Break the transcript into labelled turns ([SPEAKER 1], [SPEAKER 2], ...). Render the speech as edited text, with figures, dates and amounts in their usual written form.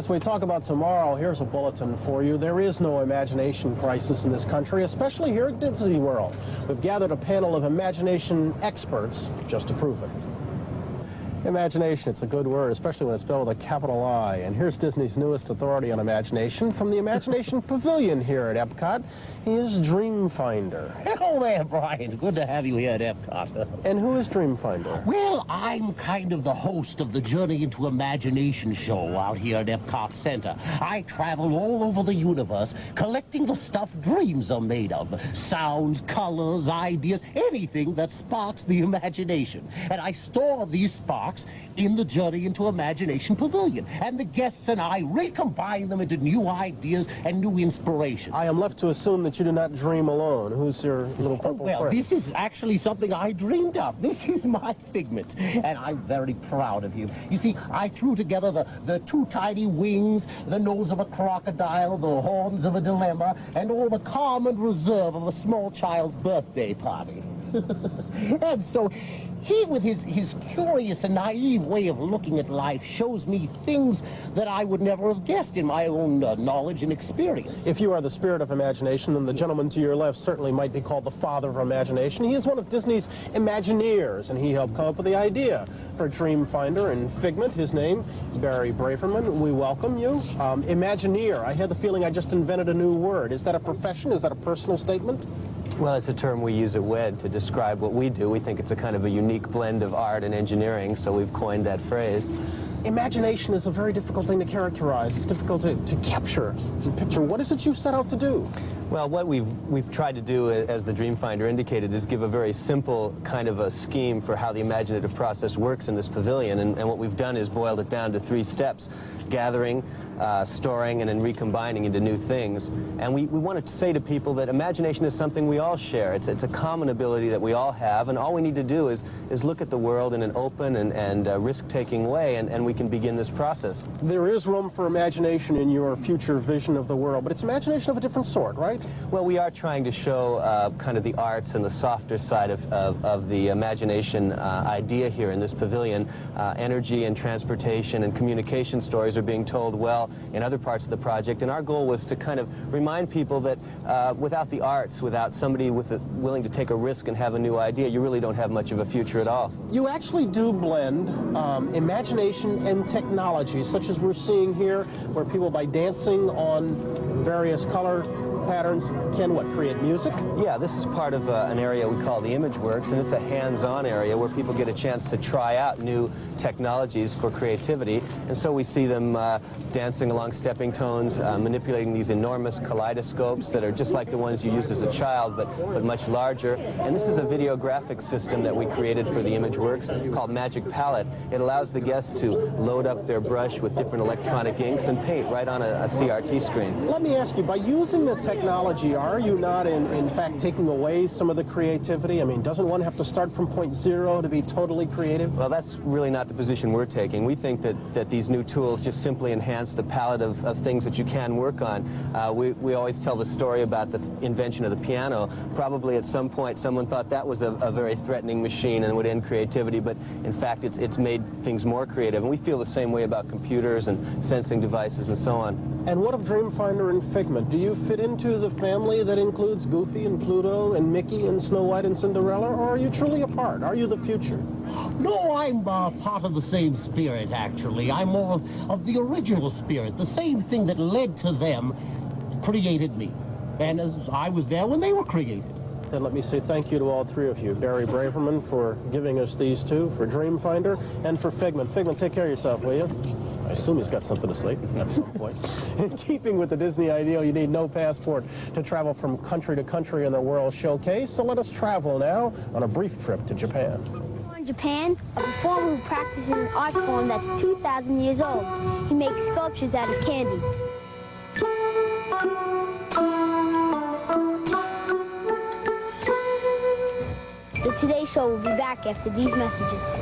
[SPEAKER 1] As we talk about tomorrow, here's a bulletin for you. There is no imagination crisis in this country, especially here at Disney World. We've gathered a panel of imagination experts just to prove it. Imagination, it's a good word, especially when it's spelled with a capital I. And here's Disney's newest authority on imagination from the Imagination Pavilion here at Epcot. He is Dreamfinder.
[SPEAKER 2] Hello there, Brian. Good to have you here at Epcot.
[SPEAKER 1] And who is Dreamfinder?
[SPEAKER 2] Well, I'm kind of the host of the Journey into Imagination show out here at Epcot Center. I travel all over the universe collecting the stuff dreams are made of. Sounds, colors, ideas, anything that sparks the imagination. And I store these sparks in the Journey into Imagination Pavilion. And the guests and I recombine them into new ideas and new inspirations.
[SPEAKER 1] I am left to assume that you do not dream alone. Who's your little purple
[SPEAKER 2] friend? This is actually something I dreamed up. This is my figment, and I'm very proud of you. You see, I threw together the two tiny wings, the nose of a crocodile, the horns of a dilemma, and all the calm and reserve of a small child's birthday party. And so he, with his curious and naive way of looking at life, shows me things that I would never have guessed in my own knowledge and experience.
[SPEAKER 1] If you are the spirit of imagination, then the gentleman to your left certainly might be called the father of imagination. He is one of Disney's Imagineers, and he helped come up with the idea for Dreamfinder and Figment. His name, Barry Braverman. We welcome you. Imagineer, I had the feeling I just invented a new word. Is that a profession? Is that a personal statement?
[SPEAKER 3] Well, it's a term we use at WED to describe what we do. We think it's a kind of a unique blend of art and engineering, so we've coined that phrase.
[SPEAKER 1] Imagination is a very difficult thing to characterize. It's difficult to capture and picture. What is it you set out to do?
[SPEAKER 3] Well, what we've tried to do, as the Dreamfinder indicated, is give a very simple kind of a scheme for how the imaginative process works in this pavilion. And what we've done is boiled it down to 3 steps: gathering, storing, and then recombining into new things. And we want to say to people that imagination is something we all share. It's a common ability that we all have, and all we need to do is look at the world in an open and risk-taking way, and we can begin this process.
[SPEAKER 1] There is room for imagination in your future vision of the world, but it's imagination of a different sort, right?
[SPEAKER 3] Well, we are trying to show kind of the arts and the softer side of the imagination idea here in this pavilion. Energy and transportation and communication stories are being told well in other parts of the project, and our goal was to kind of remind people that without the arts, without somebody willing to take a risk and have a new idea, you really don't have much of a future at all.
[SPEAKER 1] You actually do blend imagination and technology, such as we're seeing here, where people, by dancing on various color patterns, can create music?
[SPEAKER 3] Yeah, this is part of an area we call the ImageWorks, and it's a hands-on area where people get a chance to try out new technologies for creativity. And so we see them dancing along stepping tones, manipulating these enormous kaleidoscopes that are just like the ones you used as a child, but much larger. And this is a video graphics system that we created for the ImageWorks called Magic Palette. It allows the guests to load up their brush with different electronic inks and paint right on a CRT screen.
[SPEAKER 1] Let me ask you, by using the technology, are you not in fact taking away some of the creativity? I mean, doesn't one have to start from point zero to be totally creative?
[SPEAKER 3] Well, that's really not the position we're taking. We think that these new tools just simply enhance the palette of things that you can work on. We always tell the story about the invention of the piano. Probably at some point someone thought that was a very threatening machine and would end creativity, but in fact it's made things more creative. And we feel the same way about computers and sensing devices and so on.
[SPEAKER 1] And what of Dreamfinder and Figment? Do you fit into the family that includes Goofy and Pluto and Mickey and Snow White and Cinderella, or are you truly apart? Are you the future?
[SPEAKER 2] No, I'm part of the same spirit, actually. I'm more of the original spirit. The same thing that led to them created me. And as I was there when they were created.
[SPEAKER 1] Then let me say thank you to all 3 of you. Barry Braverman for giving us these 2, for Dreamfinder, and for Figment. Figment, take care of yourself, will you? I assume he's got something to say at some point. In keeping with the Disney ideal, you need no passport to travel from country to country in the World Showcase, so let us travel now on a brief trip to Japan.
[SPEAKER 4] In Japan, a performer who practices an art form that's 2,000 years old. He makes sculptures out of candy. The Today Show will be back after these messages.